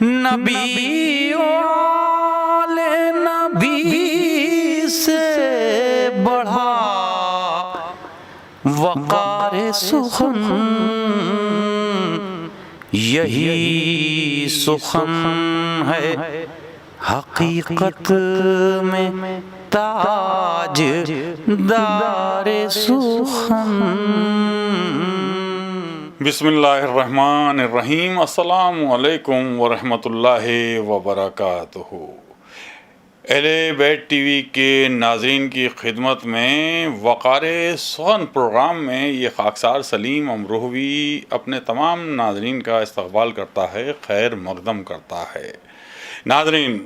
نبی والے نبی سے بڑھا وقار سخن، یہی سخن ہے حقیقت میں تاج دار سخن۔ بسم اللہ الرحمن الرحیم۔ السلام علیکم ورحمۃ اللہ وبرکاتہ۔ اہل بیت ٹی وی کے ناظرین کی خدمت میں وقار سخن پروگرام میں یہ خاکسار سلیم امروہوی اپنے تمام ناظرین کا استقبال کرتا ہے، خیر مقدم کرتا ہے۔ ناظرین،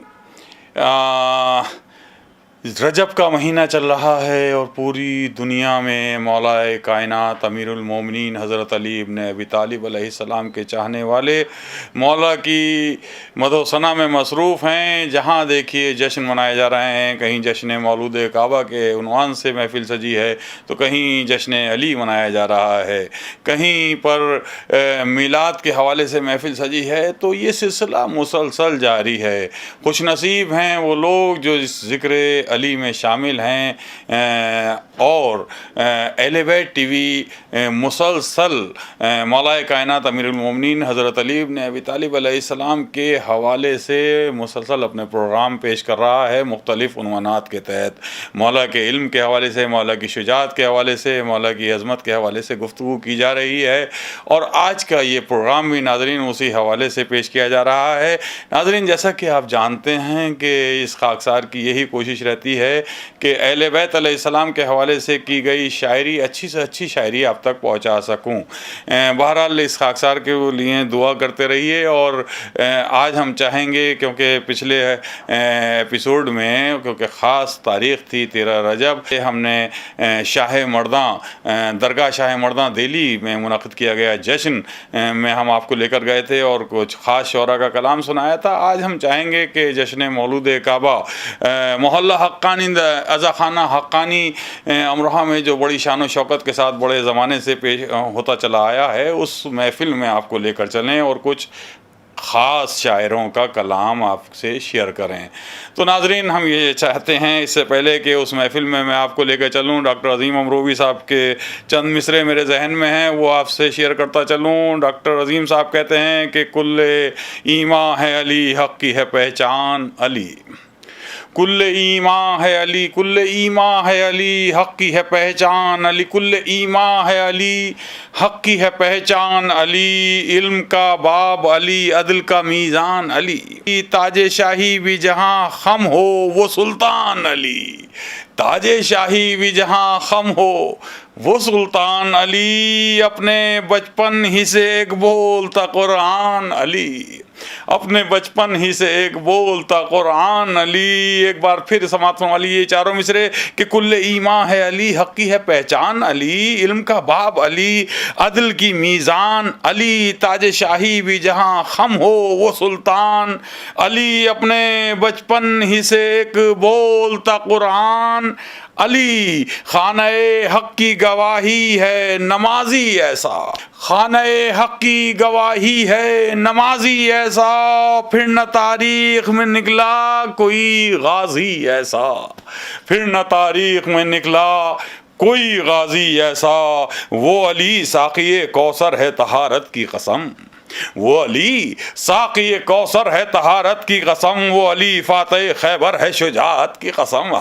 رجب کا مہینہ چل رہا ہے اور پوری دنیا میں مولا کائنات امیر المومنین حضرت علی ابن ابی طالب علیہ السلام کے چاہنے والے مولا کی مدح و ثنا میں مصروف ہیں۔ جہاں دیکھیے جشن منائے جا رہے ہیں، کہیں جشن مولود کعبہ کے عنوان سے محفل سجی ہے تو کہیں جشن علی منایا جا رہا ہے، کہیں پر میلاد کے حوالے سے محفل سجی ہے۔ تو یہ سلسلہ مسلسل جاری ہے۔ خوش نصیب ہیں وہ لوگ جو اس ذکر علی میں شامل ہیں اور اہل بیت ٹی وی مسلسل مولا کائنات امیر المومنین حضرت علی ابن ابی طالب علیہ السلام کے حوالے سے مسلسل اپنے پروگرام پیش کر رہا ہے، مختلف عنوانات کے تحت۔ مولا کے علم کے حوالے سے، مولا کی شجاعت کے حوالے سے، مولا کی عظمت کے حوالے سے گفتگو کی جا رہی ہے، اور آج کا یہ پروگرام بھی ناظرین اسی حوالے سے پیش کیا جا رہا ہے۔ ناظرین، جیسا کہ آپ جانتے ہیں کہ اس خاکسار کی یہی کوشش رہتی ہے کہ اہل بیت علیہ السلام کے حوالے سے کی گئی شاعری اچھی سے اچھی شاعری آپ تک پہنچا سکوں۔ بہرحال اس خاکسار کے لیے دعا کرتے رہیے، اور آج ہم چاہیں گے کیونکہ پچھلے ایپیسوڈ میں کیونکہ خاص تاریخ تھی 13 رجب، ہم نے شاہ مرداں درگاہ شاہ مرداں دہلی میں منعقد کیا گیا جشن میں ہم آپ کو لے کر گئے تھے اور کچھ خاص شعراء کا کلام سنایا تھا۔ آج ہم چاہیں گے کہ جشن مولود کعبہ محلہ حقانی ازا خانہ حقانی امروہہ میں جو بڑی شان و شوکت کے ساتھ بڑے زمانے سے پیش ہوتا چلا آیا ہے، اس محفل میں آپ کو لے کر چلیں اور کچھ خاص شاعروں کا کلام آپ سے شیئر کریں۔ تو ناظرین، ہم یہ چاہتے ہیں اس سے پہلے کہ اس محفل میں آپ کو لے کر چلوں، ڈاکٹر عظیم امروہوی صاحب کے چند مصرے میرے ذہن میں ہیں، وہ آپ سے شیئر کرتا چلوں۔ ڈاکٹر عظیم صاحب کہتے ہیں کہ کل ایمان ہے علی، حق کی ہے پہچان علی۔ کل ایمان ہے علی، کل ایمان ہے علی، حق کی ہے پہچان علی۔ کل ایمان ہے علی، حق کی ہے پہچان علی۔ علم کا باب علی، عدل کا میزان علی۔ تاج شاہی بھی جہاں خم ہو وہ سلطان علی۔ تاج شاہی بھی جہاں خم ہو وہ سلطان علی۔ اپنے بچپن ہی سے ایک بولتا قرآن علی۔ اپنے بچپن ہی سے ایک بولتا قرآن علی۔ ایک بار پھر سماعت فرما لیے چاروں مصرے کہ کل ایمان ہے علی، حق کی ہے پہچان علی۔ علم کا باب علی، عدل کی میزان علی۔ تاج شاہی بھی جہاں خم ہو وہ سلطان علی۔ اپنے بچپن ہی سے ایک بولتا قرآن علی۔ خانہ حق کی گواہی ہے نمازی ایسا، خانہ حق کی گواہی ہے نمازی ایسا۔ پھر نہ تاریخ میں نکلا کوئی غازی ایسا، پھر نہ تاریخ میں نکلا کوئی غازی ایسا۔ وہ علی ساقی کوثر ہے طہارت کی قسم، وہ علی ساقی کوثر ہے طہارت کی قسم۔ وہ علی فاتح خیبر ہے شجاعت کی قسم،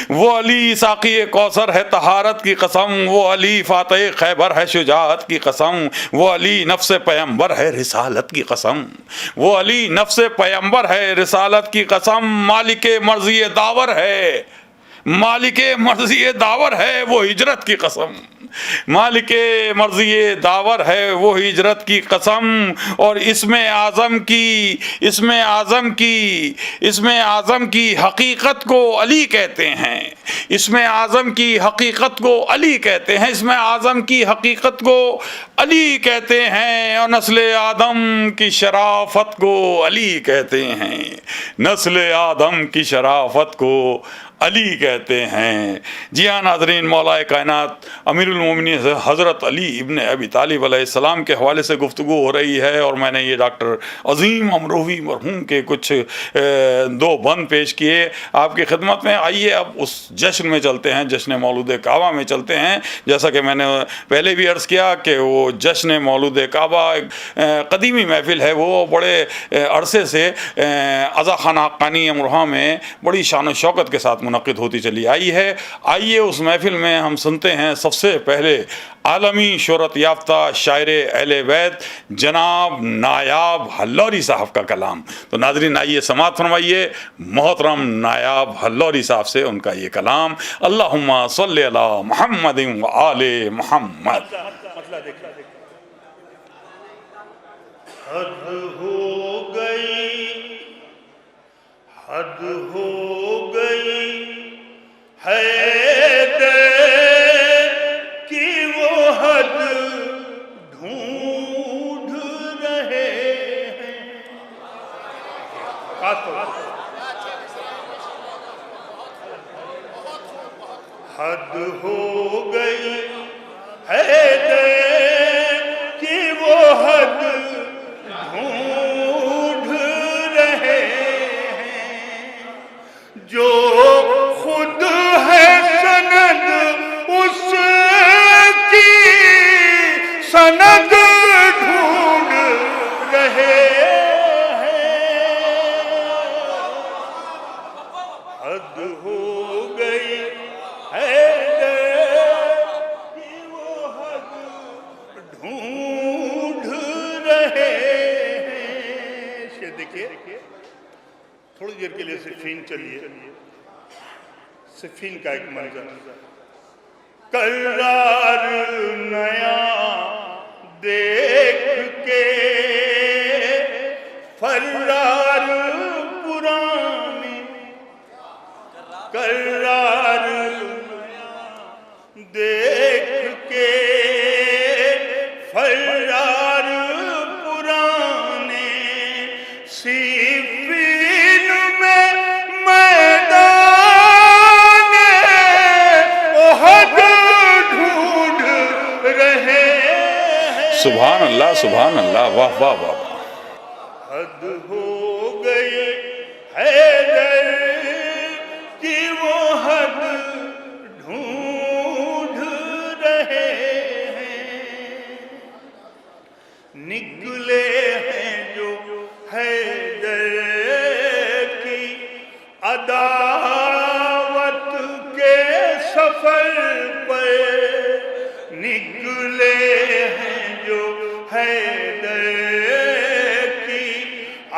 وہ علی ساقی کوثر ہے طہارت کی قسم۔ وہ علی فاتح خیبر ہے شجاعت کی قسم۔ وہ علی نفس پیمبر ہے رسالت کی قسم، وہ علی نفس پیمبر ہے رسالت کی قسم۔ مالک مرضی داور ہے، مالک مرضی داور ہے وہ ہجرت کی قسم، مالک مرضی داور ہے وہ ہجرت کی قسم۔ اور اسم اعظم کی حقیقت کو علی کہتے ہیں، اسم اعظم کی حقیقت کو علی کہتے ہیں، اسم اعظم کی حقیقت کو علی کہتے ہیں۔ اور نسل آدم کی شرافت کو علی کہتے ہیں، نسل آدم کی شرافت کو علی کہتے ہیں۔ جی ہاں ناظرین، مولا کائنات امیر المومنین حضرت علی ابن ابی طالب علیہ السلام کے حوالے سے گفتگو ہو رہی ہے، اور میں نے یہ ڈاکٹر عظیم امروہی مرحوم کے کچھ دو بند پیش کیے آپ کی خدمت میں۔ آئیے اب اس جشن میں چلتے ہیں، جشن مولود کعبہ میں چلتے ہیں۔ جیسا کہ میں نے پہلے بھی عرض کیا کہ وہ جشن مولود کعبہ ایک قدیمی محفل ہے، وہ بڑے عرصے سے عزا خانہ حقانی امروہہ میں بڑی شان و شوکت کے ساتھ منعقد ہوتی چلی آئی ہے۔ آئیے اس محفل میں ہم سنتے ہیں سب سے پہلے عالمی شہرت یافتہ شاعر اہل بیت جناب نایاب حلوری صاحب کا کلام۔ تو ناظرین آئیے سماعت فرمائیے محترم نایاب حلوری صاحب سے ان کا یہ کلام۔ اللہم صلی علی محمد و آل محمد۔ حد ہو گئی، حد ہو گئی ہے کہ وہ حد ڈھونڈ رہے ہیں۔ حد ہو گئی ہے کہ وہ حد ڈھونڈ رہے ہیں، جو خود ہے سند اس کی سند ڈھونڈ رہے ہیں۔ حد ہو گئی ہے کہ وہ حد ڈھونڈ رہے ہیں۔ دیکھیے تھوڑی دیر کے لیے صفین چلیے، صفین کا ایک منظر۔ کرار نیا دیکھ کے فرار پرانی، کرار دیکھ کے فرار پرانے، صفین میں میدان احد ڈھونڈ رہے ہیں۔ سبحان اللہ، سبحان اللہ، واہ واہ واہ۔ حد ہو گئی حیدر کہ وہ حد ڈھونڈ رہے ہیں، نکلے ہیں جو حیدر کی عداوت کے سفر پر، نکلے ہیں جو حیدر کی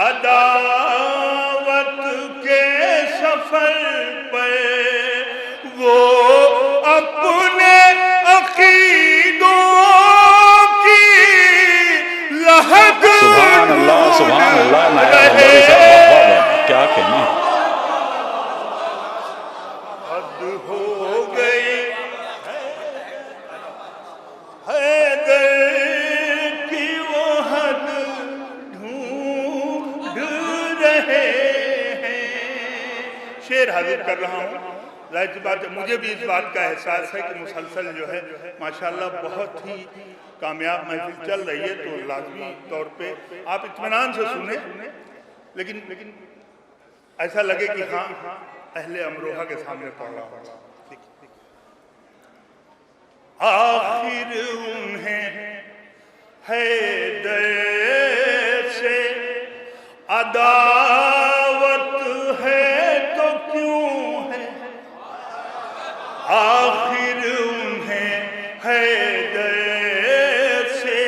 عداوت کے سفر پر، وہ اپنے عقیدوں کی لحد سبحان اللہ، سبحان اللہ، نایاب حلوری صاحب، واہ واہ واہ، کیا کہنا۔ حد ہو گئی حیدر کی وہ حد ڈھونڈ رہے ہیں۔ شعر حاضر کر رہا ہوں، ظاہر سی بات ہے مجھے بھی اس بات کا احساس ہے کہ مسلسل جو ہے ماشاءاللہ بہت ہی کامیاب محفل چل رہی ہے، تو لازمی طور پہ آپ اطمینان سے سنیں، لیکن ایسا لگے کہ ہاں اہل امروہہ کے سامنے پڑھ رہا ہوں۔ آخر انہیں حیدر سے عداوت ہے تو کیوں ہے، آخر انہیں حیدر سے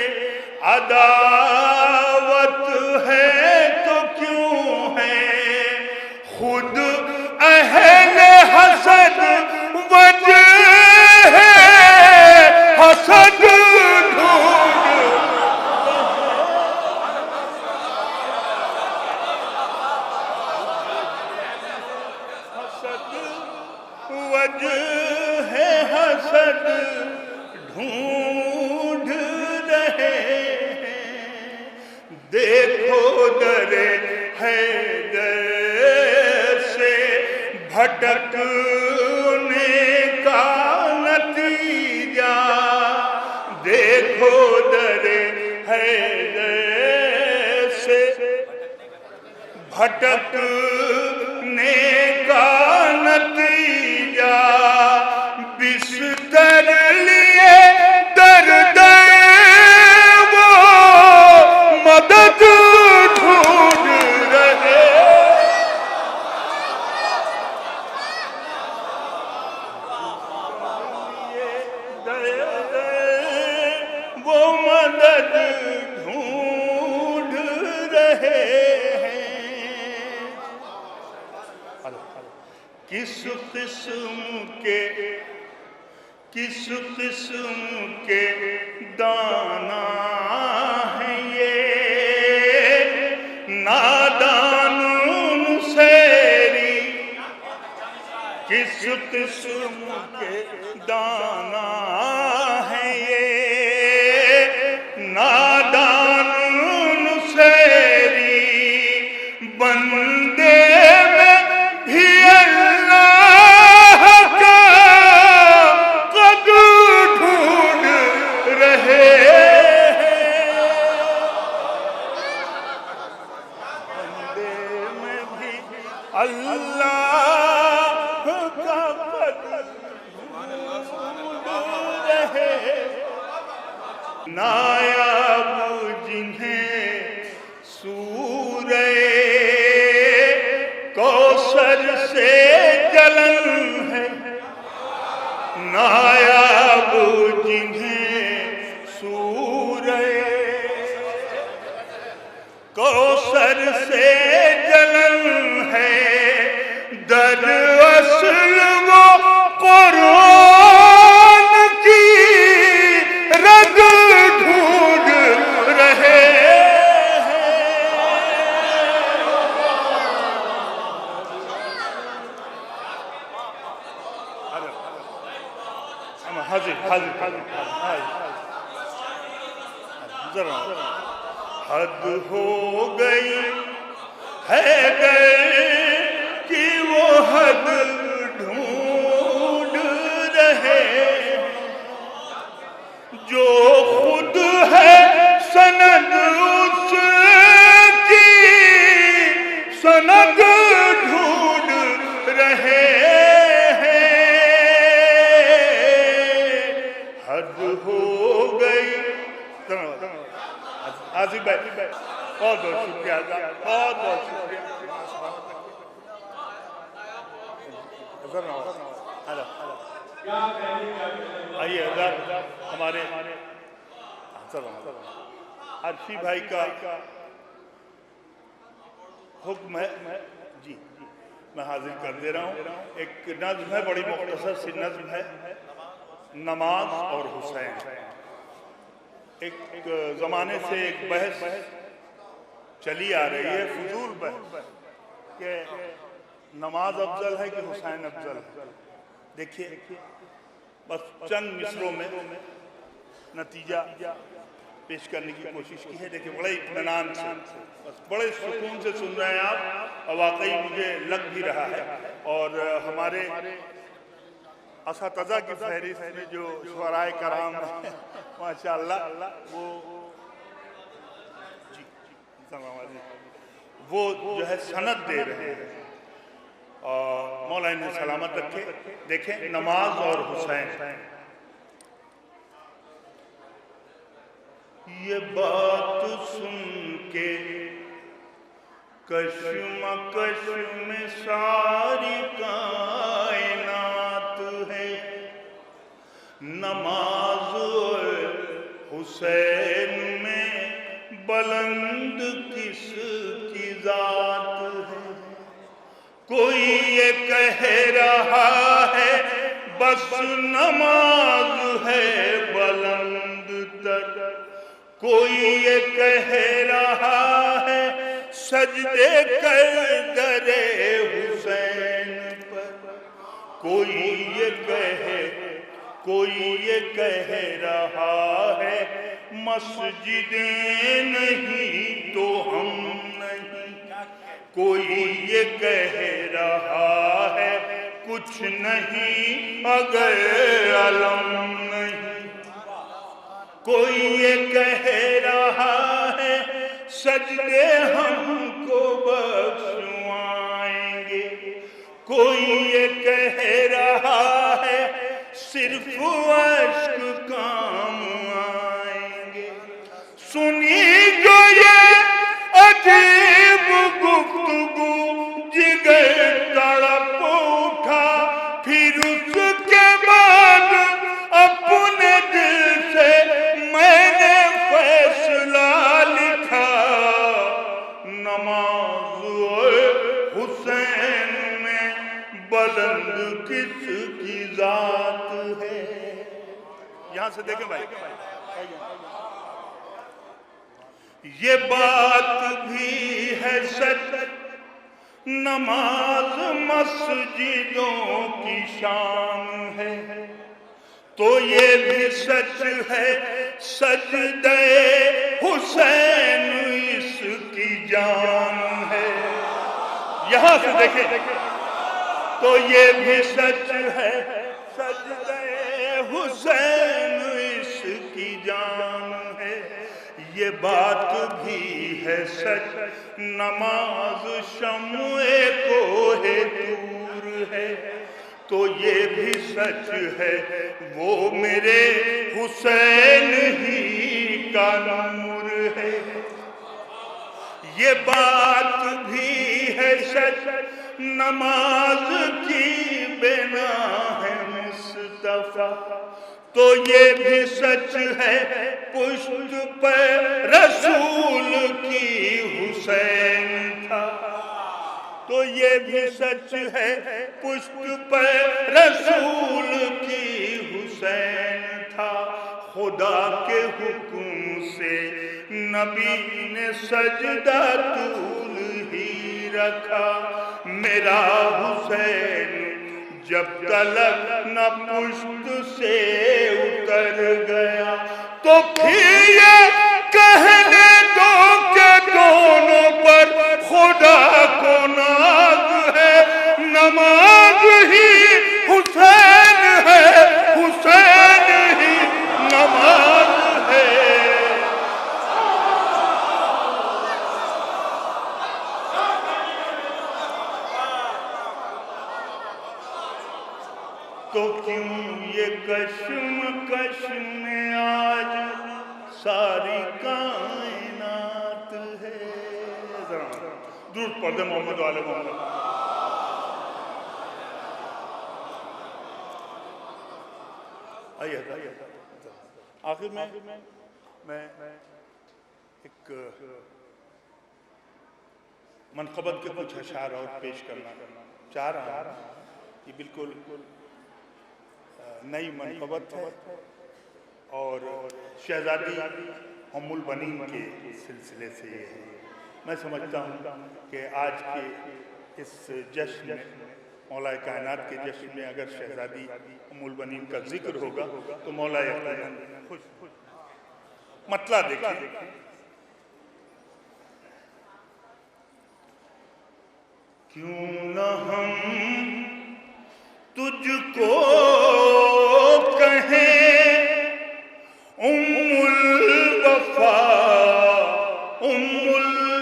عداوت ہے تو کیوں ہے، خود اہل حسد وجہ ہے حسد ڈھونڈ، حسد وجہ ہے حسد ڈھونڈ رہے ہیں، دیکھو در حیدر سے بھٹ بھٹکنے کا نتیجہ دیکھو در حیدر سے بھٹکنے کا نتیجہ بستر لیے درد وہ مدد ڈھونڈ رہے وہ مدد ڈھونڈ رہے ہیں کس قسم کے دانا ہیں یہ نادان سیری کس قسم کے دانا ہیں یہ نادان سیری بندے میں بھی اللہ کا قدر ڈھونڈ رہے بندے میں بھی اللہ کا قدر ڈھونڈ رہے نایاب جنہیں سورہ کوثر سے جلن ہے نایاب جنہیں سورہ کوثر سے جلن ہے در اصل وہ قرآن کی رگ ڈھونڈ رہے حد ہو گئی ہے کہ وہ حد ڈھونڈ رہے جو خود ہے سند اس کی سند ڈھونڈ رہے ہو گئی آصف بھائی بہت بہت شکریہ بہت بہت شکریہ آئیے ہمارے عرفی بھائی کا حکم ہے جی میں حاضر کر دے رہا ہوں ایک نظم ہے بڑی مختصر سی نظم ہے نماز اور حسین ایک زمانے سے ایک بحث چلی آ رہی ہے فضول بحث کہ نماز افضل ہے کہ حسین افضل ہے دیکھیے بس چند مصروں میں نتیجہ پیش کرنے کی کوشش کی ہے دیکھیے بڑے اطمینان سے بڑے سکون سے سن رہے ہیں آپ اور واقعی مجھے لگ بھی رہا ہے اور ہمارے اساتذہ کی فہرست میں جو شعراء کرام ہیں ماشاءاللہ وہ جو ہے سند دے رہے ہیں اور مولا انہیں سلامت رکھے دیکھیں نماز اور حسین یہ بات سن کے کشمکش میں ساری کائنات ہے نماز حسین میں بلند کس کی ذات ہے کوئی یہ کہہ رہا ہے بس نماز ہے بلند تر کوئی یہ کہہ رہا ہے سجدے کر در حسین پر کوئی یہ کہہ رہا ہے مسجدیں نہیں تو ہم نہیں کوئی یہ کہہ رہا ہے کچھ نہیں اگر علم نہیں. کوئی یہ کہہ رہا ہے سجدے ہم کو بخشوائیں گے. کوئی یہ کہہ رہا ہے صرف اشک کام آئیں گے. سنی جو یہ عجیب گفتگو جگر تڑپ اٹھا. پھر اس کے بعد اپنے دل سے میں نے فیصلہ لکھا. نماز حسین میں بلند کس کی ذات ہے. یہاں سے دیکھیں بھائی, یہ بات بھی ہے سچ نماز مسجدوں کی شان ہے. تو یہ بھی سچ ہے سجدہ حسین اس کی جان ہے. یہاں سے دیکھیں, تو یہ بھی سچ ہے سجدہ حسین اس کی جان ہے. یہ بات بھی ہے سچ نماز شمع کوہ طور ہے. تو یہ بھی سچ ہے وہ میرے حسین ہی کا نور ہے. یہ بات بھی ہے سچ نماز کی بنا ہے مصطفیٰ. تو یہ بھی سچ ہے پشت پر رسول کی حسین تھا. تو یہ بھی سچ ہے پشت پر رسول کی حسین تھا. خدا کے حکم سے نبی نے سجدہ طول ہی رکھا. میرا حسین جب تلک نہ پشت سے اتر گیا تو پھر یہ کہنے دو کہ دونوں پر خدا کو ناز ہے. نماز ہی حسین ہے, حسین ہی نماز ہے. تو کیوں یہ کشمکش میں آج ساری کائنات ہے. درود پڑھ دیں محمد والے محمد. آئیے آخر میں ایک منقبت کے کچھ اشعار اور پیش کرنا چاہ رہا ہوں. یہ بالکل نئی منقبت ہے اور شہزادی ام البنین کے سلسلے سے یہ ہے. میں سمجھتا ہوں کہ آج کے اس جشن میں, مولا کائنات کے جشن میں اگر شہزادی ام البنین کا ذکر ہوگا تو مولا یقیناً خوش. مطلع دیکھیں, کیوں نہ ہم تجھ کو کہیں ام الوفا ام البنین.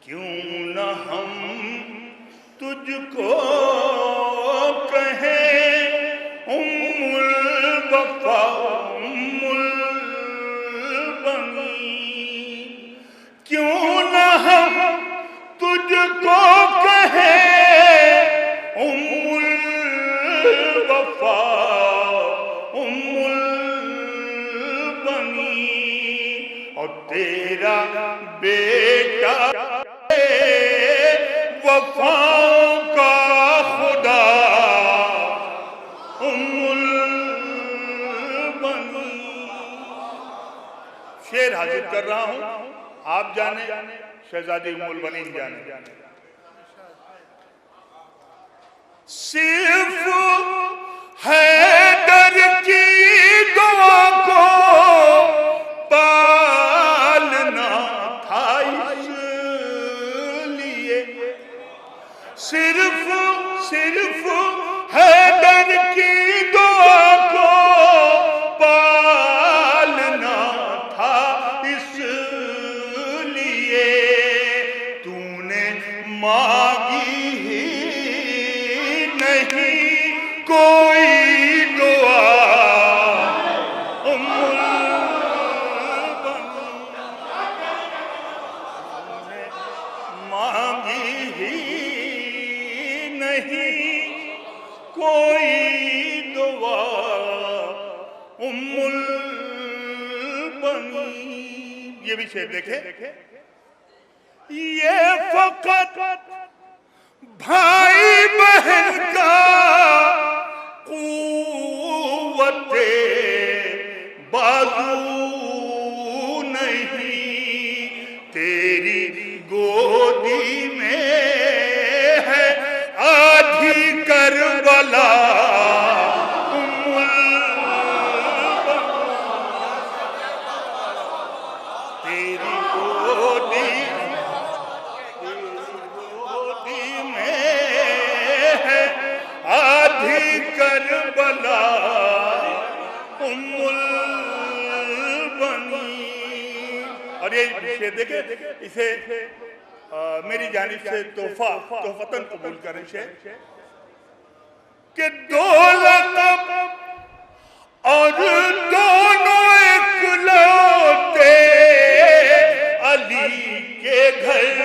کیوں نہ ہم تجھ کو کہیں ام الوفا ام البنین. کیوں نہ ہم تجھ کو کہیں ام الوفا ام البنین. اور تیرا بیٹا وفاؤں کا خدا ام البنین. شعر حاضر کر رہا ہوں, آپ جانے شہزادی ام البنین جانے. صرف حیدر کی دعا کو پالنا تھا البنین. یہ بھی شعر دیکھیں. یہ فقط بھائی بہن کا قوت بازو نہیں، تیری گودی میں ہے آدھی کربلا. تیری گودی میں ہے آدھی کربلا ام البنین. اور یہ شعر دیکھیں، اسے میری جانب سے تحفتاً قبول کریں. شعر کہ دو لقب اور دونوں اکلوتے علی کے گھر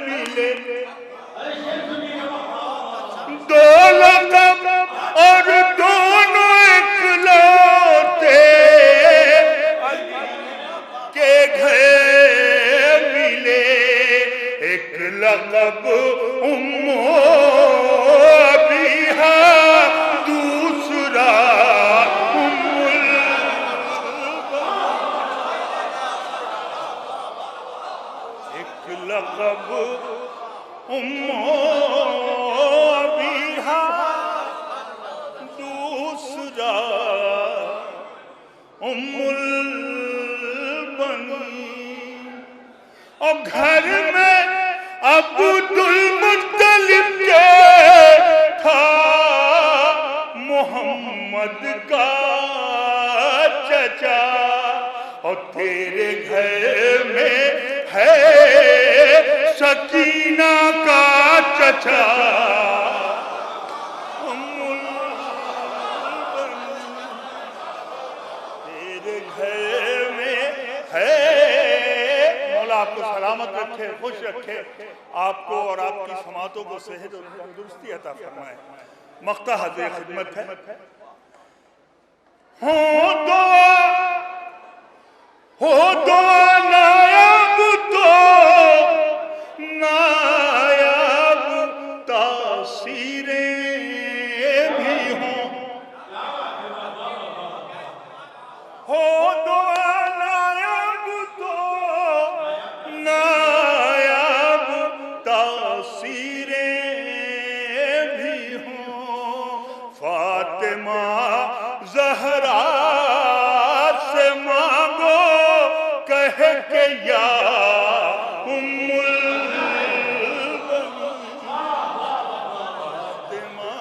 ملے. دو لقب اور دونوں اکلوتے علی کے گھر ملے. ایک لقب ابیہا، دوسرا ایک لقب ابیہا، دوسرا البنین. اور گھر میں عبد المطلب کے تھا محمد کا چچا، اور تیرے گھر میں ہے سکینہ کا چچا. تیرے گھر میں ہے. مولا آپ کو سلامت رکھے، خوش رکھے، آپ کو اور آپ کی سماعتوں کو صحت اور تندرستی عطا فرمائے. مقطع حاضر خدمت ہے. ہو دعا نایاب تو نایاب تاثیریں بھی ہوں. ہو دعا نایاب تو نایاب تاثیریں بھی ہوں. فاطمہ زہرا سے مانگو کہہ کہ یا ام فاطمہ.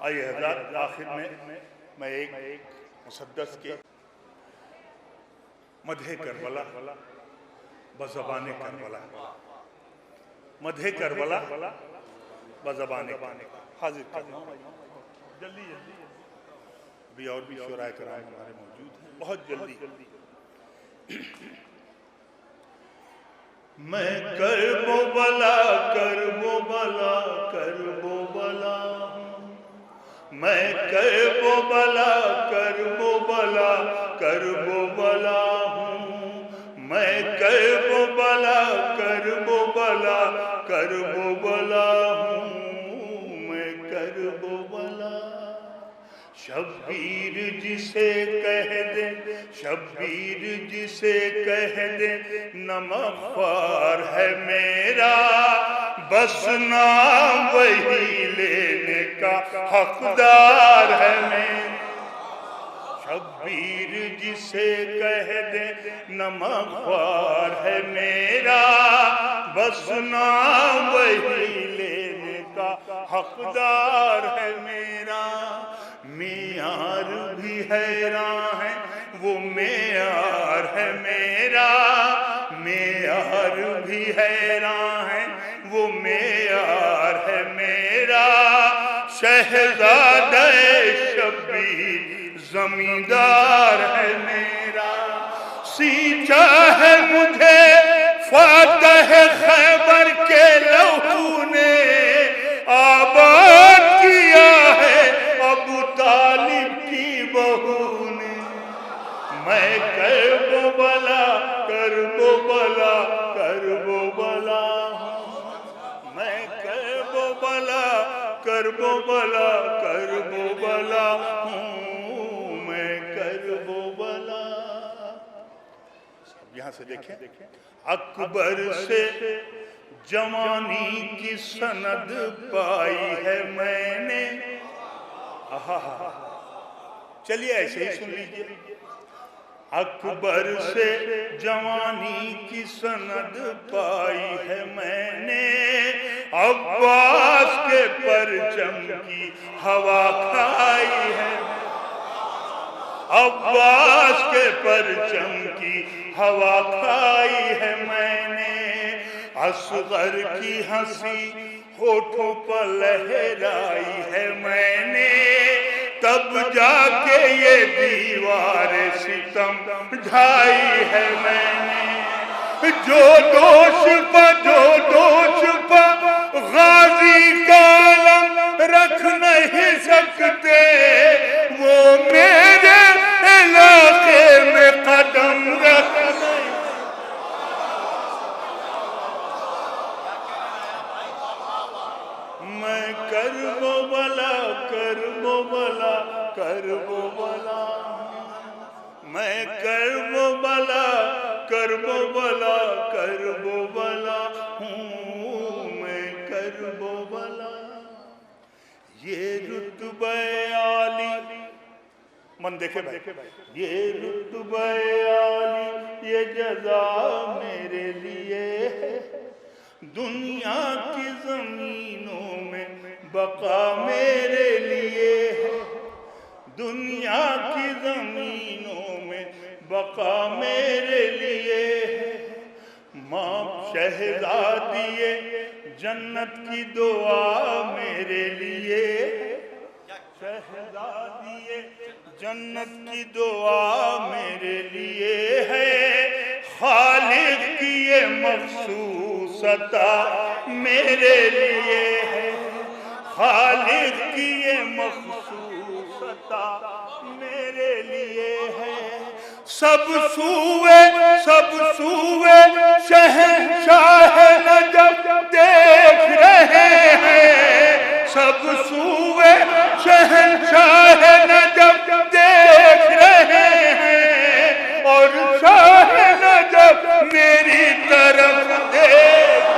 آئیے حضرات، آخر میں ایک مسدس کے مدح کربلا بزبان کربلا، مدح کربلا بزبان حاضر کرنا. جلدی ابھی اور بھی شعراء کرام ہمارے موجود ہیں، بہت جلدی. میں کرب و بلا کرب و بلا کرب و بلا ہوں. میں کرب و بلا کرب و بلا کرب و بلا ہوں. میں کرب و بلا کرب و بلا کرب و بلا ہوں. میں کرب و بلا. شبیر جسے کہہ دے، شبیر جسے کہہ دے نمک خوار ہے میرا، بس نام وہی لینے کا حقدار ہے میرا. شبیر جسے کہہ دے نمک خوار ہے میرا، بس نام وہی لینے کا حقدار ہے میرا. معیار بھی حیران ہے وہ معیار ہے میرا، معیار بھی حیران ہے وہ معیار ہے میرا. شہزادہ شبیر زمیندار ہے میرا. سینچا ہے مجھے فاتح خیبر کے لہو نے، آباد کیا ہے ابو طالب کی بہو نے میں کرب و بلا کرب و بلا کرب و بلا ہوں میں کرب و بلا کرب و بلا کرب و بلا ہوں میں کرب و بلا. یہاں سے دیکھیں اکبر سے جوانی کی سند پائی ہے میں نے. چلیے ایسے ہی سن لیجئے. اکبر سے جوانی کی سند پائی ہے میں نے عباس کے پرچم کی ہوا کھائی ہے عباس کے پرچم کی ہوا کھائی ہے میں نے اصغر کی ہنسی ہونٹوں پر لہرائی ہے میں نے تب جا کے یہ دیوار ستم ڈھائی ہے میں نے جو دوش پا غازی کا علم رکھ نہیں سکتے وہ میرے علاقے میں قدم رکھ نہیں. میں کرب و بلا کرب و بلا کرب و بلا میں کرب و بلا کرب و بلا کرب و بلا ہوں میں کرب و بلا. یہ رتبہ عالی من دیکھے بھائی یہ رتبہ عالی یہ جزا میرے لیے ہے دنیا کی زمینوں میں بقا میرے لیے ہے دنیا کی زمینوں میں بقا میرے لیے ہے. ماں شہزادی جنت کی دعا میرے لیے شہزادی جنت کی دعا میرے لیے ہے خالق کی یہ مخصوص عطا میرے لیے ہے خالق کی یہ مخصوص عطا میرے لیے ہے. سب سوئے شہنشاہ نجف دیکھ رہے ہیں سب سوئے شہنشاہ نجف دیکھ رہے ہیں اور شاہ نجف میری طرف دیکھ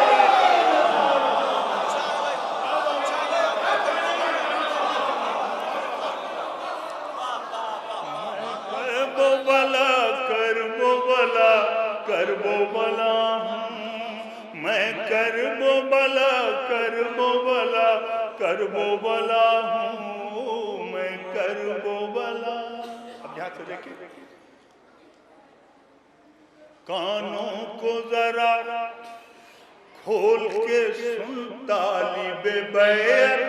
کرب و بلا کرب و بلا کرب و بلا ہوں میں کرب و بلا کرب و بلا کرب و بلا ہوں میں کرب و بلا. اب یہاں سے دیکھیں کانوں کو ذرا کھول کے سن طالب بیعت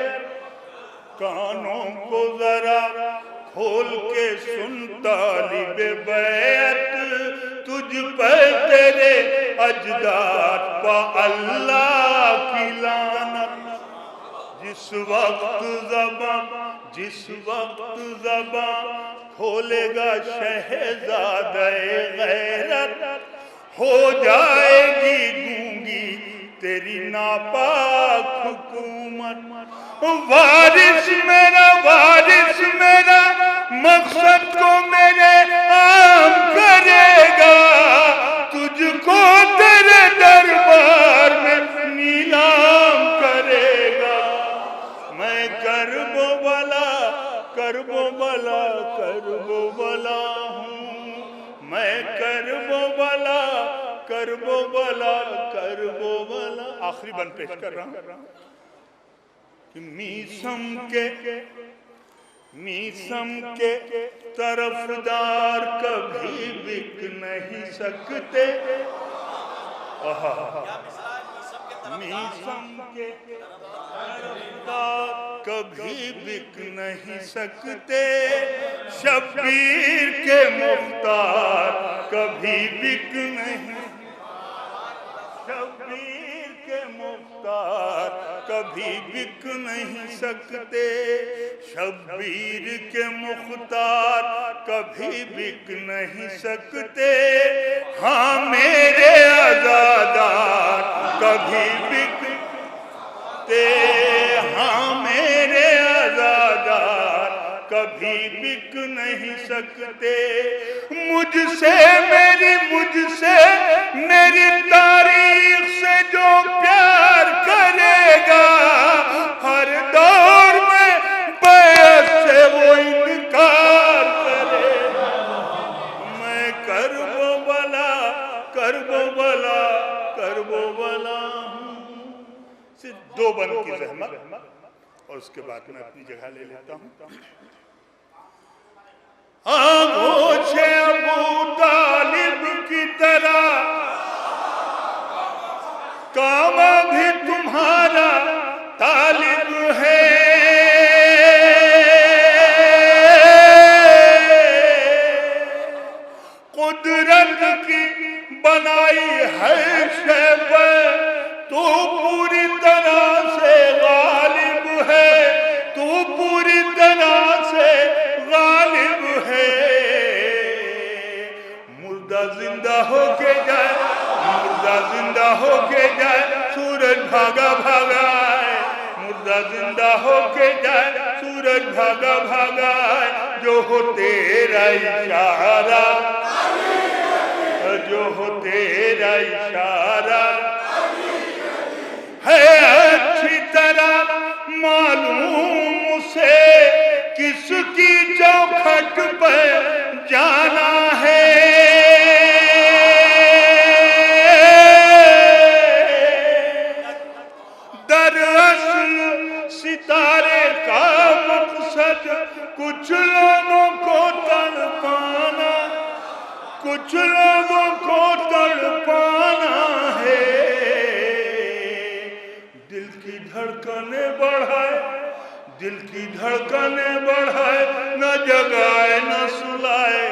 کانوں کو ذرا کھول کے سن طالب بیعت تجھ پر تیرے اجداد پا اللہ کی لعنت. جس وقت زبان کھولے گا شہزادہ غیرت ہو جائے گی گونگی تیری ناپاک حکومت. وارث میرا مقصد کو میرے عام کرے گا تجھ کو تیرے دربار میں نیلام کرے گا. میں کرب و بلا کرب و بلا کرب و بلا ہوں میں کرب و بلا کرب و بلا کرب و بلا. آخری بند پیش کر رہا ہوں کہ میسم کے طرفدار کبھی بک نہیں سکتے میسم کے طرفدار کبھی بک نہیں سکتے شبیر کے مختار کبھی بک نہیں شبیر کے مختار کبھی بک نہیں سکتے، شبیر کے مختار کبھی بک نہیں سکتے، ہاں میرے عزادار کبھی بک ہاں میرے عزادار کبھی بک نہیں سکتے، مجھ سے میری تاریخ سے جو پیار کرے گا، ہر دور میں بیعت سے وہ انکار کرے گا، میں کرب و بلا ہوں۔ صرف 2 بند کی زحمت اور اس کے بعد میں اپنی جگہ لے لیتا ہوں۔ آغوش ابو طالب کی طرح کعبہ بھی تمہارا طالب ہے، قدرت کی بنائی ہے شے پر تو پوری طرح سے غالب ہے، تو پوری طرح سے غالب ہے، مردہ زندہ ہو کے جائے، مردہ زندہ ہو کے جائے، سورج بھاگا آئے، مردہ زندہ ہو کے جائے، سورج بھاگا آئے، جو ہو تیرا اشارہ، جو ہو تیرا اشارہ ہے اچھی طرح معلوم سے، کس کی چوکھٹ پہ جانا ہے، دراصل ستارے کا مقصد کچھ لوگوں کو تڑپانا، کچھ لوگوں کو تڑپانا ہے، دل کی دھڑکنیں بڑھائے، نہ جگائے نہ سلائے،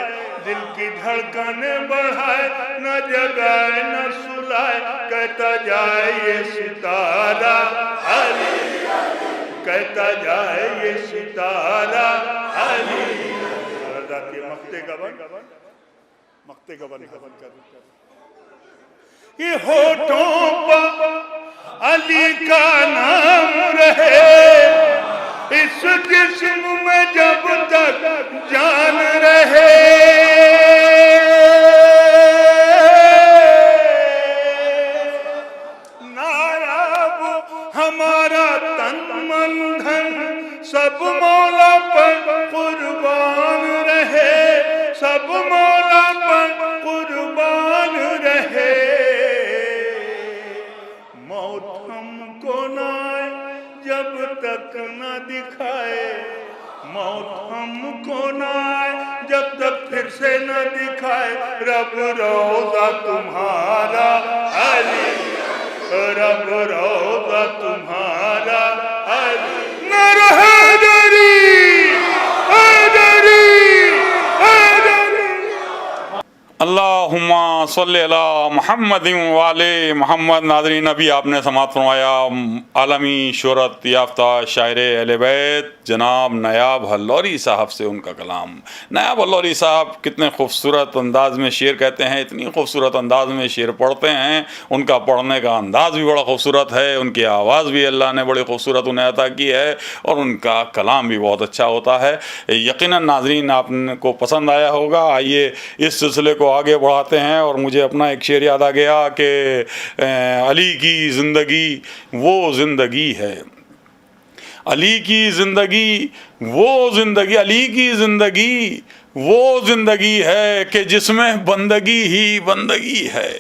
دل کی دھڑکنیں بڑھائے، نہ جگائے نہ سلائے، کہتا جائے یہ ستارہ علی، کہتا جائے یہ ستارہ علی، رضا کے مقتے کا بند کر، یہ ہونٹوں پر علی کا نام رہے، اس جسم میں جب تک جان رہے، نایاب ہمارا تن من دھن سب مولا پر قربان رہے، سب مولا پر قربان رہے، موت ہم کو نہ آئے جب تک نہ دکھائے، موت ہم کو نہ آئے جب تک پھر سے نہ دکھائے، رب روضہ تمہارا علی، رب روضہ تمہارا علی، نر حیدری حیدری حیدری۔ اللہم صلی علی محمد وعلی محمد۔ ناظرین، ابھی آپ نے سماعت فرمایا عالمی شہرت یافتہ شاعر اہل بیت جناب نایاب ہلوری صاحب سے ان کا کلام۔ نایاب ہلوری صاحب کتنے خوبصورت انداز میں شعر کہتے ہیں، اتنی خوبصورت انداز میں شعر پڑھتے ہیں، ان کا پڑھنے کا انداز بھی بڑا خوبصورت ہے، ان کی آواز بھی اللہ نے بڑی خوبصورت انہیں عطا کی ہے، اور ان کا کلام بھی بہت اچھا ہوتا ہے۔ یقیناً ناظرین آپ کو پسند آیا ہوگا۔ آئیے اس سلسلے کو آگے بڑھاتے ہیں، اور مجھے اپنا ایک شعر یاد آ گیا کہ علی کی زندگی وہ زندگی ہے، علی کی زندگی وہ زندگی، علی کی زندگی وہ زندگی ہے کہ جس میں بندگی ہی بندگی ہے،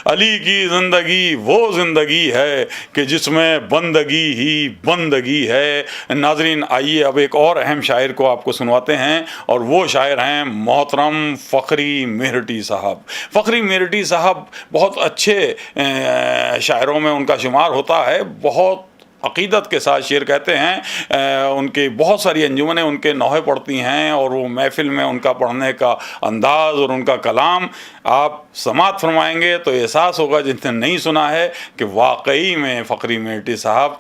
علی کی زندگی وہ زندگی ہے کہ جس میں بندگی ہی بندگی ہے۔ ناظرین آئیے اب ایک اور اہم شاعر کو آپ کو سنواتے ہیں، اور وہ شاعر ہیں محترم فخری مہرٹی صاحب۔ فخری مہرٹی صاحب بہت اچھے شاعروں میں ان کا شمار ہوتا ہے، بہت عقیدت کے ساتھ شعر کہتے ہیں، ان کی بہت ساری انجمنیں ان کے نوحے پڑھتی ہیں، اور وہ محفل میں ان کا پڑھنے کا انداز اور ان کا کلام آپ سماعت فرمائیں گے تو احساس ہوگا جن نے نہیں سنا ہے کہ واقعی میں فقری میرٹی صاحب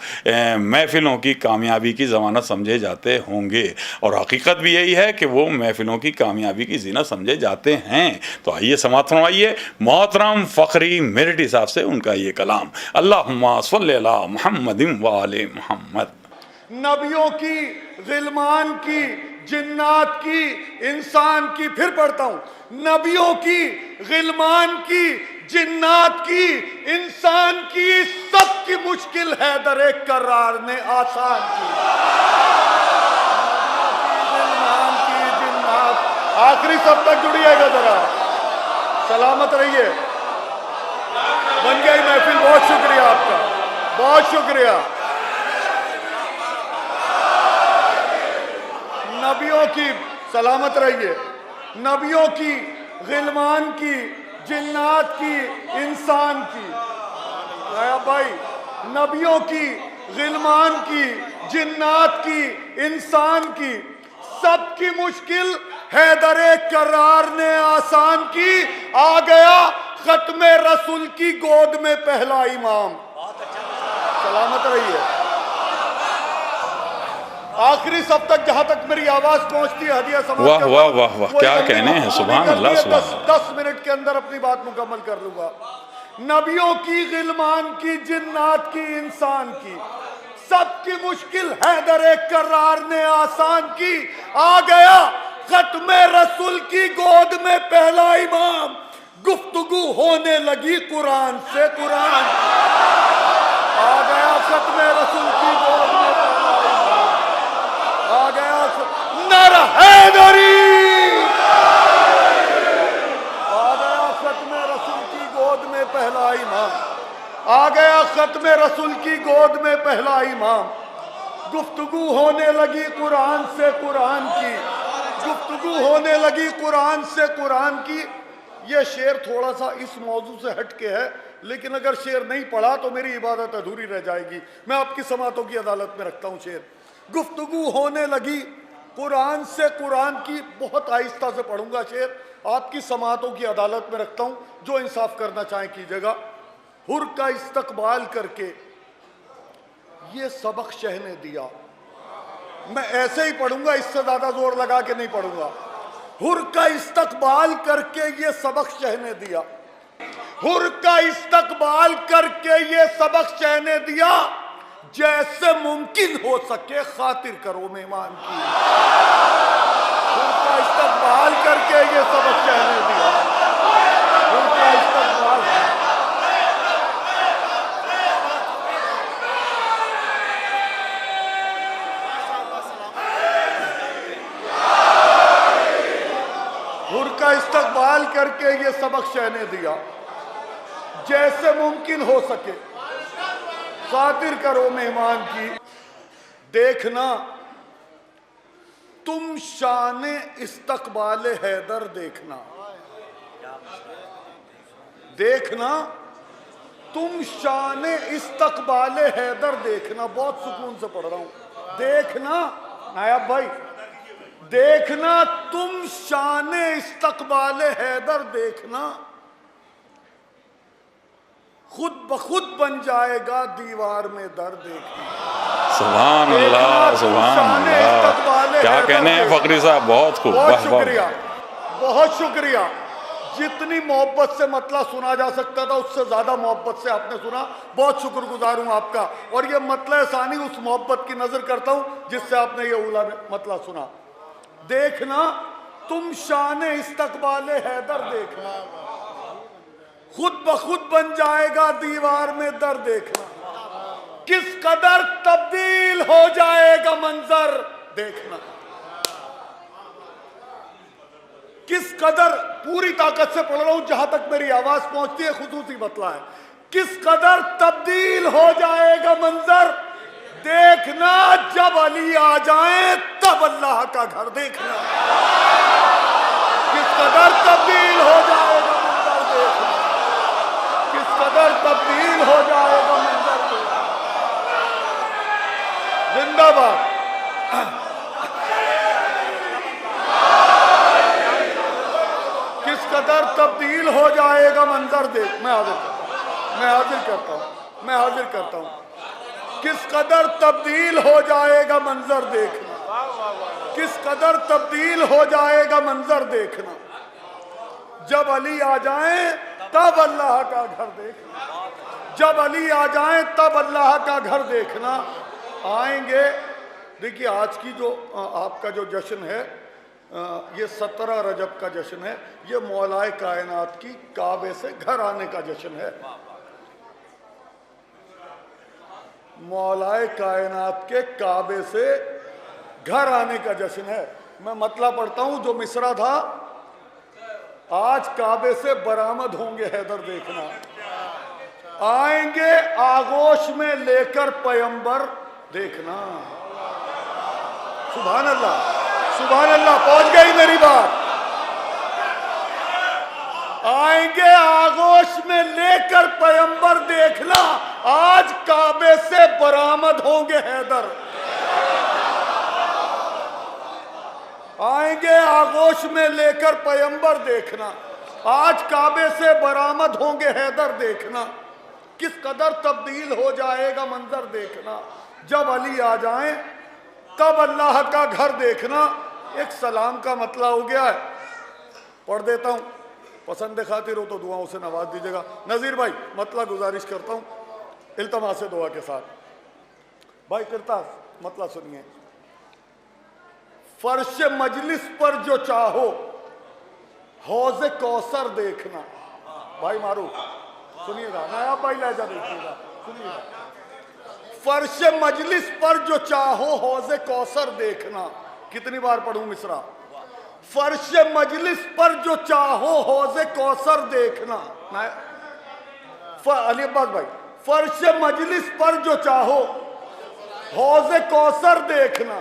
محفلوں کی کامیابی کی ضمانت سمجھے جاتے ہوں گے، اور حقیقت بھی یہی ہے کہ وہ محفلوں کی کامیابی کی زینت سمجھے جاتے ہیں۔ تو آئیے سماعت فرمائیے محترم فقری میرٹی صاحب سے ان کا یہ کلام۔ اللہم صلی علی محمد وآل محمد۔ نبیوں کی، غلمان کی، جنات کی، انسان کی، پھر پڑھتا ہوں، نبیوں کی، غلمان کی، جنات کی، انسان کی، سب کی مشکل حیدر کرار نے آسان کی۔ غلمان کی، جنات، آخری سب تک جڑیے گا ذرا، سلامت رہیے۔ بن گئی محفل، بہت شکریہ آپ کا، بہت شکریہ۔ نبیوں کی، سلامت رہیے، نبیوں کی، غلمان کی، جنات کی، انسان کی، بھائی، نبیوں کی، غلمان کی، جنات کی، انسان کی، سب کی مشکل حیدر کرار نے آسان کی۔ آ گیا ختم رسول کی گود میں پہلا امام۔ سلامت رہیے۔ آخری سب تک جہاں تک میری آواز پہنچتی ہے ہدیہ سماعت واہ کا، واہ واہ واہ، کیا کہنے ہیں، سبحان اللہ سبحان اللہ۔ 10 منٹ کے اندر اپنی بات مکمل کر لوں گا۔ نبیوں کی، غلمان کی، جنات کی، انسان کی، سب کی مشکل حیدر کرار نے آسان کی۔ آ گیا ختم رسول کی گود میں پہلا امام، گفتگو ہونے لگی قرآن سے قرآن۔ آ گیا ختم رسول کی گود میں پہلا امام، آ گیا نعرہ حیدری، آ گیا ختم رسول کی گود میں پہلا امام، آ گیا ختم رسول کی گود میں پہلا امام، گفتگو ہونے لگی قرآن سے قرآن کی، گفتگو ہونے لگی قرآن سے قرآن کی۔ یہ شعر تھوڑا سا اس موضوع سے ہٹ کے ہے، لیکن اگر شعر نہیں پڑھا تو میری عبادت ادھوری رہ جائے گی۔ میں آپ کی سماعتوں کی عدالت میں رکھتا ہوں شعر۔ گفتگو ہونے لگی قرآن سے قرآن کی، بہت آہستہ سے پڑھوں گا شعر، آپ کی سماعتوں کی عدالت میں رکھتا ہوں، جو انصاف کرنا چاہیں کیجیے گا۔ حر کا استقبال کر کے یہ سبق شہ نے دیا، میں ایسے ہی پڑھوں گا، اس سے زیادہ زور لگا کے نہیں پڑھوں گا۔ حر کا استقبال کر کے یہ سبق شہ نے دیا، حر کا استقبال کر کے یہ سبق شہ نے دیا، جیسے ممکن ہو سکے خاطر کرو مہمان کی۔ حر کا استقبال کر کے یہ سبق شہ نے دیا، حر کا استقبال۔ حر کا استقبال کر کے یہ سبق شہ نے دیا، جیسے ممکن ہو سکے خاطر کرو مہمان کی۔ دیکھنا تم شان استقبال حیدر، دیکھنا، دیکھنا تم شان استقبال حیدر، دیکھنا، بہت سکون سے پڑھ رہا ہوں، دیکھنا نائب بھائی، دیکھنا تم شان استقبال حیدر، دیکھنا خود بخود بن جائے گا دیوار میں در، دیکھنا۔ سبحان اللہ سبحان اللہ، کیا کہنے ہیں فقری صاحب، بہت خوب، بہت شکریہ، بہت شکریہ۔ جتنی محبت سے مطلع سنا جا سکتا تھا اس سے زیادہ محبت سے آپ نے سنا، بہت شکر گزار ہوں آپ کا۔ اور یہ مطلع ثانی اس محبت کی نظر کرتا ہوں جس سے آپ نے یہ اولا مطلع سنا۔ دیکھنا تم شان استقبال حیدر، دیکھنا خود بخود بن جائے گا دیوار میں در، دیکھنا کس قدر تبدیل ہو جائے گا منظر، دیکھنا کس قدر، پوری طاقت سے پڑھ رہا ہوں جہاں تک میری آواز پہنچتی ہے، خصوصی مطلع ہے، کس قدر تبدیل ہو جائے گا منظر، دیکھنا جب علی آ جائیں تب اللہ کا گھر، دیکھنا کس قدر تبدیل ہو جائے گا منظر، دیکھنا کس قدر تبدیل ہو جائے گا منظر، دیکھنا زندہ باد. کس قدر تبدیل ہو جائے گا منظر دیکھ. میں حاضر کرتا ہوں. کس قدر تبدیل ہو جائے گا منظر دیکھنا. کس قدر تبدیل ہو جائے گا منظر دیکھنا. جب علی آ جائیں تب اللہ کا گھر دیکھنا. جب علی آ جائیں تب اللہ کا گھر دیکھنا. آئیں گے. دیکھیے آج کی جو آپ کا جو جشن ہے یہ 17 رجب کا جشن ہے. یہ مولائے کائنات کی کعبے سے گھر آنے کا جشن ہے. مولائے کائنات کے کعبے سے گھر آنے کا جشن ہے. میں مطلب پڑھتا ہوں جو مصرع تھا. آج کعبے سے برآمد ہوں گے حیدر دیکھنا. آئیں گے آغوش میں لے کر پیمبر دیکھنا. سبحان اللہ سبحان اللہ. پہنچ گئی میری بات. آئیں گے آغوش میں لے کر پیمبر دیکھنا. آج کعبے سے برآمد ہوں گے حیدر. آئیں گے آغوش میں لے کر پیمبر دیکھنا. آج کعبے سے برآمد ہوں گے حیدر دیکھنا. کس قدر تبدیل ہو جائے گا منظر دیکھنا. جب علی آ جائیں تب اللہ کا گھر دیکھنا. ایک سلام کا مطلع ہو گیا ہے. پڑھ دیتا ہوں. پسند خاطر ہو تو دعاؤں سے نواز دیجیے گا. نذیر بھائی مطلع گزارش کرتا ہوں التماس دعا کے ساتھ. بھائی کرتاس مطلع سنیے. فرش مجلس پر جو چاہو حوض کوثر دیکھنا. بھائی معروف سنیے گا. نایاب بھائی لہجہ دیکھیے گا. سنیے گا. فرش مجلس پر جو چاہو حوض کوثر دیکھنا. کتنی بار پڑھوں مصرع. فرش مجلس پر جو چاہو حوض کوثر دیکھنا. علی عباس بھائی فرش مجلس پر جو چاہو حوض کوثر دیکھنا.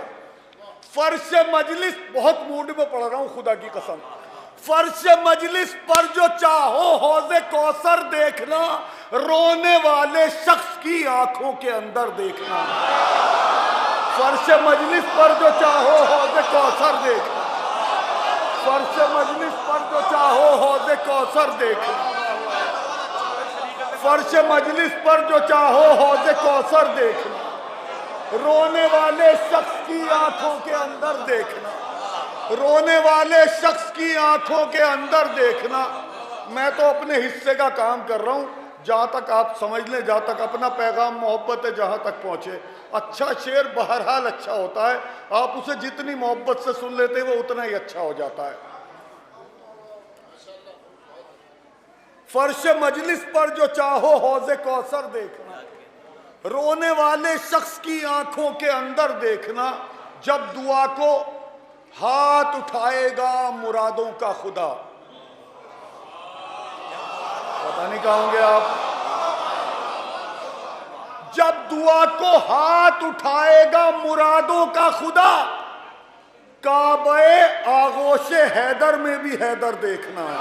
فرش مجلس بہت موڈ میں پڑھ رہا ہوں خدا کی قسم. فرش مجلس پر جو چاہو حوض کوثر دیکھنا. رونے والے شخص کی آنکھوں کے اندر دیکھنا. فرش مجلس پر جو چاہو حوض کوثر دیکھنا. فرش مجلس پر جو چاہو حوض کوثر دیکھنا. فرش مجلس پر جو چاہو حوض کوثر دیکھنا. رونے والے شخص کی آنکھوں کے اندر دیکھنا. رونے والے شخص کی آنکھوں کے اندر دیکھنا. میں تو اپنے حصے کا کام کر رہا ہوں. جہاں تک آپ سمجھ لیں جہاں تک اپنا پیغام محبت ہے جہاں تک پہنچے. اچھا شعر بہرحال اچھا ہوتا ہے. آپ اسے جتنی محبت سے سن لیتے وہ اتنا ہی اچھا ہو جاتا ہے. فرش مجلس پر جو چاہو حوض کوثر دیکھنا. رونے والے شخص کی آنکھوں کے اندر دیکھنا. جب دعا کو ہاتھ اٹھائے گا مرادوں کا خدا. پتہ نہیں کہوں گے آپ. جب دعا کو ہاتھ اٹھائے گا مرادوں کا خدا. کعبہ آغوش حیدر میں بھی حیدر دیکھنا ہے.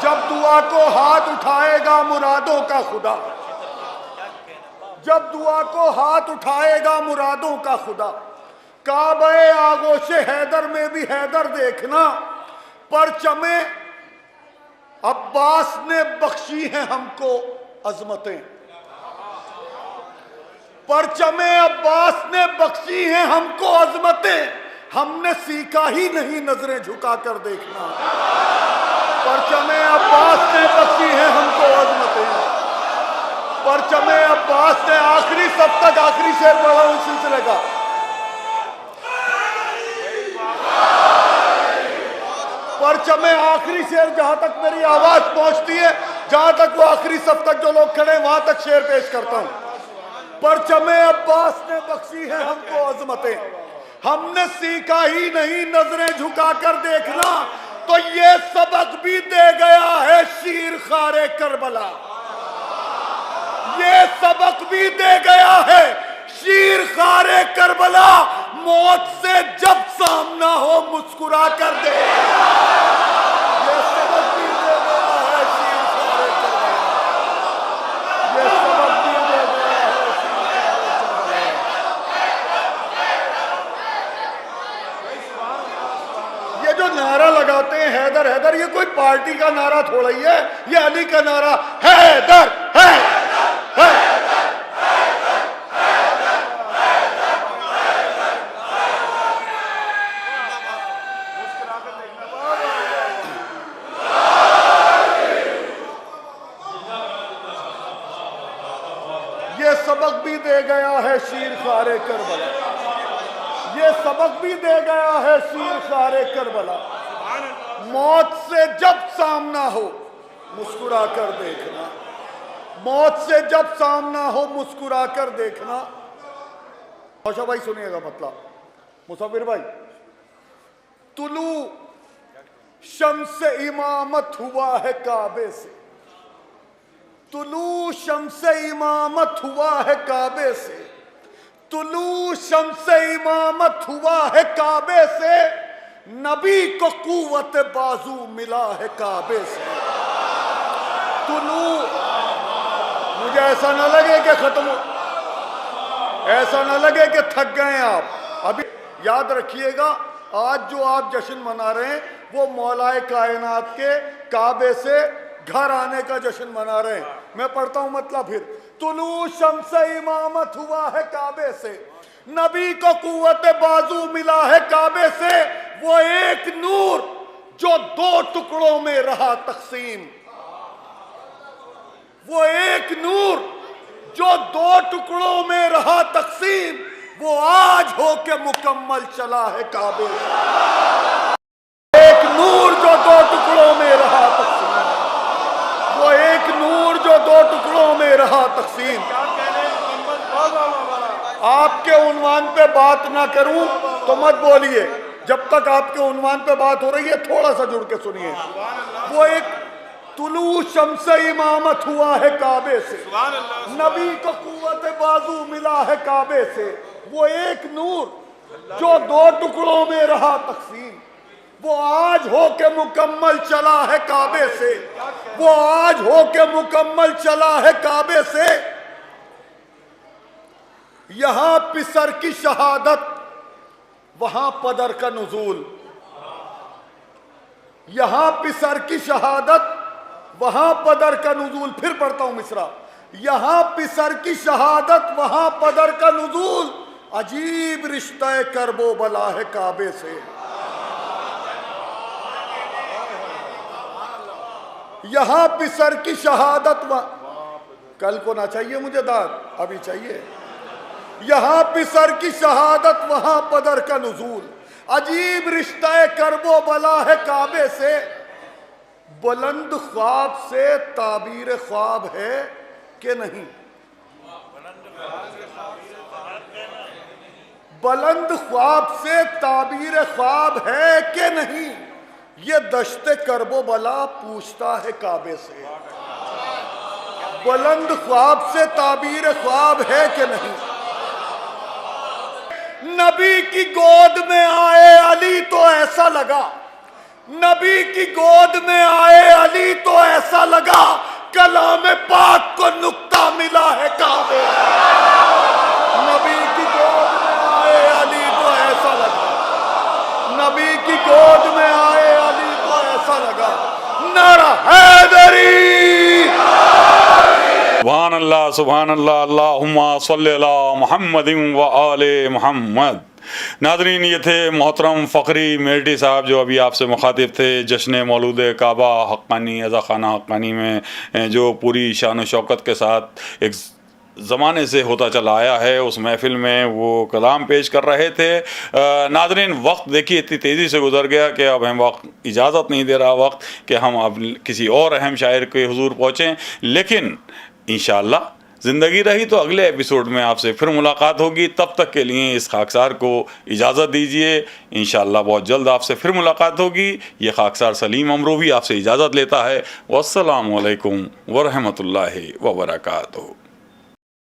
جب دعا کو ہاتھ اٹھائے گا مرادوں کا خدا. جب دعا کو ہاتھ اٹھائے گا مرادوں کا خدا. کعبہ آغوش حیدر میں بھی حیدر دیکھنا. پرچم عباس نے بخشی ہیں ہم کو عظمتیں. پرچم عباس نے بخشی ہیں ہم کو عظمتیں. ہم نے سیکھا ہی نہیں نظریں جھکا کر دیکھنا. پرچم عباس نے بخشی ہیں ہم کو عظمتیں. پرچم عباس نے آخری سب تک آخری شعر پڑھا ہوں سلسلے کا. پرچم آخری شعر جہاں تک میری آواز پہنچتی ہے جہاں تک وہ آخری صف تک جو لوگ کھڑے وہاں تک شعر پیش کرتا ہوں. پرچم عباس نے بخشی ہے ہم کو عظمتیں. ہم نے سیکھا ہی نہیں نظریں جھکا کر دیکھنا. تو یہ سبق بھی دے گیا ہے شیر خار کربلا. یہ سبق بھی دے گیا ہے شیر خار کربلا. موت سے جب سامنا ہو مسکرا کر دے. یہ سبق بھی دے گیا ہے شیر خار کربلا. یہ سبق بھی دے گیا ہے شیر خار کربلا. چلاتے ہیں حیدر حیدر، یہ کوئی پارٹی کا نعرہ تھوڑا ہی ہے، یہ علی کا نعرہ حیدر حیدر۔ یہ سبق بھی دے گیا ہے شیر خوار کربلا، یہ سبق بھی دے گیا ہے شیر خوار کربلا، موت سے جب سامنا ہو مسکرا کر دیکھنا، موت سے جب سامنا ہو مسکرا کر دیکھنا۔ خوشا بھائی سنیے گا مطلب، مصور بھائی، طلوع شمس امامت ہوا ہے کعبے سے، طلوع شمس امامت ہوا ہے کعبے سے، طلوع شمس امامت ہوا ہے کعبے سے، نبی کو قوت بازو ملا ہے کعبے سے۔ طلوع، مجھے ایسا نہ لگے کہ ختم ہو، ایسا نہ لگے کہ تھک گئے ہیں آپ، ابھی یاد رکھیے گا آج جو آپ جشن منا رہے ہیں وہ مولا کائنات کے کعبے سے گھر آنے کا جشن منا رہے ہیں۔ میں پڑھتا ہوں مطلب پھر، طلوع شمس امامت ہوا ہے کعبے سے، نبی کو قوت بازو ملا ہے کعبے سے، وہ ایک نور جو دو ٹکڑوں میں رہا تقسیم، وہ ایک نور جو دو ٹکڑوں میں رہا تقسیم، وہ آج ہو کے مکمل چلا ہے کعبے سے۔ ایک نور جو دو ٹکڑوں میں رہا تقسیم، وہ ایک نور جو دو ٹکڑوں میں رہا تقسیم۔ آپ کے عنوان پہ بات نہ کروں تو مت بولیے، جب تک آپ کے عنوان پہ بات ہو رہی ہے تھوڑا سا جڑ کے سنیے۔ وہ ایک طلوع شمس امامت ہوا ہے کعبے سے، نبی کو قوت بازو ملا ہے کعبے سے، وہ ایک نور جو دو ٹکڑوں میں رہا تقسیم، وہ آج ہو کے مکمل چلا ہے کعبے سے، وہ آج ہو کے مکمل چلا ہے کعبے سے۔ یہاں پسر کی شہادت وہاں پدر کا نزول، یہاں پسر کی شہادت وہاں پدر کا نزول۔ پھر پڑھتا ہوں مصرع، یہاں پسر کی شہادت وہاں پدر کا نزول، عجیب رشتہ کرب و بلا ہے کعبے سے۔ یہاں پسر کی شہادت کل کو نہ چاہیے مجھے داد، ابھی چاہیے۔ یہاں پسر کی شہادت وہاں پدر کا نزول، عجیب رشتہ کرب و بلا ہے کعبے سے۔ بلند خواب سے تعبیر خواب ہے کہ نہیں؟ بلند خواب سے تعبیر خواب ہے کہ نہیں؟ یہ دشت کرب و بلا پوچھتا ہے کعبے سے۔ بلند خواب سے تعبیر خواب ہے کہ نہیں؟ نبی کی گود میں آئے علی تو ایسا لگا، نبی کی گود میں آئے علی تو ایسا لگا، کلام پاک کو نقطہ ملا ہے کعبے۔ نبی کی گود میں آئے علی تو ایسا لگا، نبی کی گود میں آئے علی تو ایسا لگا، نعرہ حیدری۔ سبحان اللہ سبحان اللہ، اللہم صلی علی محمد و آل محمد۔ ناظرین، یہ تھے محترم فقری میرٹی صاحب جو ابھی آپ سے مخاطب تھے جشن مولود کعبہ حقانی عزا خانہ حقانی میں، جو پوری شان و شوکت کے ساتھ ایک زمانے سے ہوتا چلا آیا ہے۔ اس محفل میں وہ کلام پیش کر رہے تھے۔ ناظرین، وقت دیکھیے اتنی تیزی سے گزر گیا کہ اب ہم وقت اجازت نہیں دے رہا وقت کہ ہم اب کسی اور اہم شاعر کے حضور پہنچیں، لیکن انشاءاللہ زندگی رہی تو اگلے ایپیسوڈ میں آپ سے پھر ملاقات ہوگی۔ تب تک کے لیے اس خاکسار کو اجازت دیجیے، انشاءاللہ بہت جلد آپ سے پھر ملاقات ہوگی۔ یہ خاکسار سلیم امروی آپ سے اجازت لیتا ہے۔ والسلام علیکم ورحمۃ اللہ وبرکاتہ۔